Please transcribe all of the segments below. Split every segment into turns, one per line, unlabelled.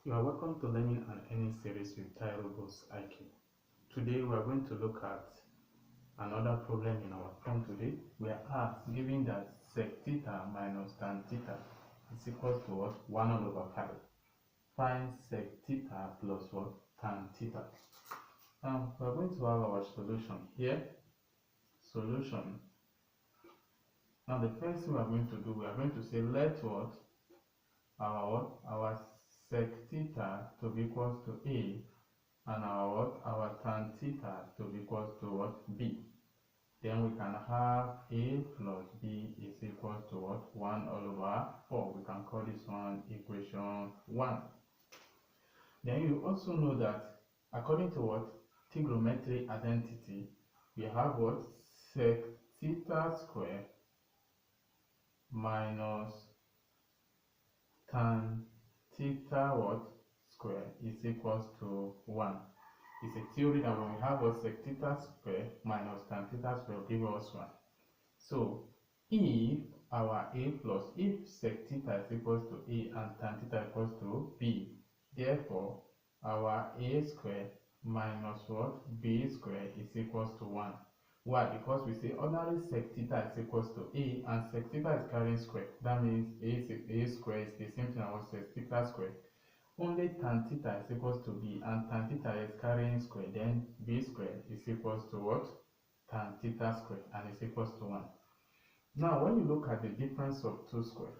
You are welcome to Learning and Earning series with Tyro Boss IQ. Today we are going to look at another problem in our problem today. We are asked, given that sec theta minus tan theta is equals to what? 1 over 5. Find sec theta plus what? Tan theta. Now we are going to have our solution here. Solution. Now the first thing we are going to do, we are going to say let what? Our sec theta to be equals to A, and our tan theta to be equals to what? B. Then we can have A plus B is equals to what? 1 all over 4. We can call this one equation 1. Then you also know that according to what? Trigonometry identity, we have what? Sec theta square minus tan theta what? Square is equals to 1. It's a theory that when we have a sec theta square minus tan theta square will give us 1. So if sec theta is equals to A and tan theta equals to B, therefore our A square minus what? B square is equals to 1. Why? Because we say ordinary sec theta is equals to A and sec theta is carrying square. That means A square is the same thing as sec theta square. Only tan theta is equals to B and tan theta is carrying square, then B square is equals to what? Tan theta square, and is equals to 1. Now when you look at the difference of 2 square,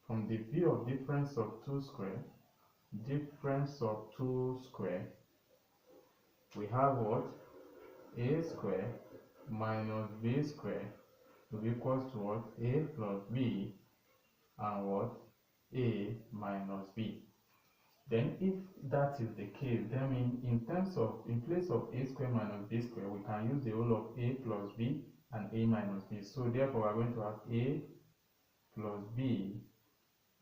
from the view of difference of 2 square, we have what? A square minus B square will be equals to what? A plus B, and what? A minus B. Then if that is the case, then in place of A square minus B square, we can use the whole of A plus B and A minus B. So therefore we are going to have A plus B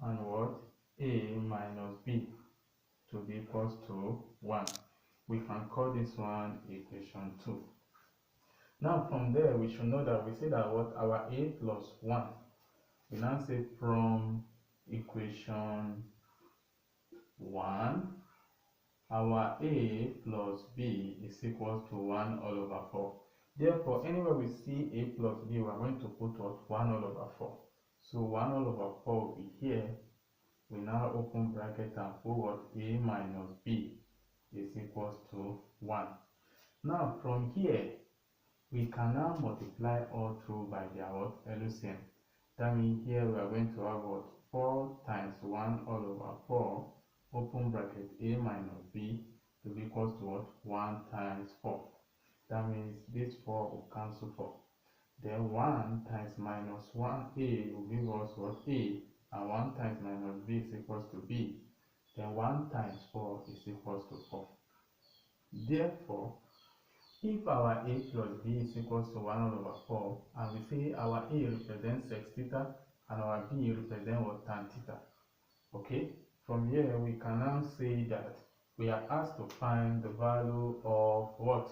and what? A minus B to be equals to 1. We can call this one equation 2. Now from there we should know that we say that what? Our A plus 1. We now say from equation 1, our A plus B is equals to 1 all over 4. Therefore, anywhere we see A plus B, we are going to put what? 1 all over 4. So 1 all over 4 will be here. We now open bracket and put what? A minus B is equals to 1. Now from here, we can now multiply all through by their what? LCM. That means here we are going to have what? 4 times 1 all over 4, open bracket, A minus B to be equals to what? 1 times 4. That means this 4 will cancel 4. Then 1 times minus 1A will give us what? A, and 1 times minus B is equals to B. Then 1 times 4 is equals to 4. Therefore, if our A plus B is equals to 1 over 4, and we say our A represents sec theta and our B represents what? Tan theta. Okay? From here we can now say that we are asked to find the value of what?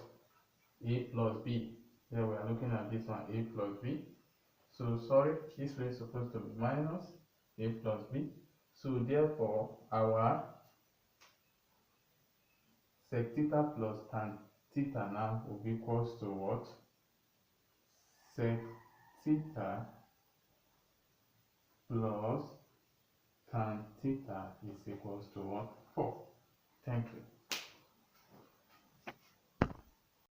A plus B. Here we are looking at this one, A plus B. So sorry, this way is supposed to be minus A plus B. So therefore our sec theta plus tan theta now will be equals to what? Sec theta plus tan theta is equals to what? 4. Thank you.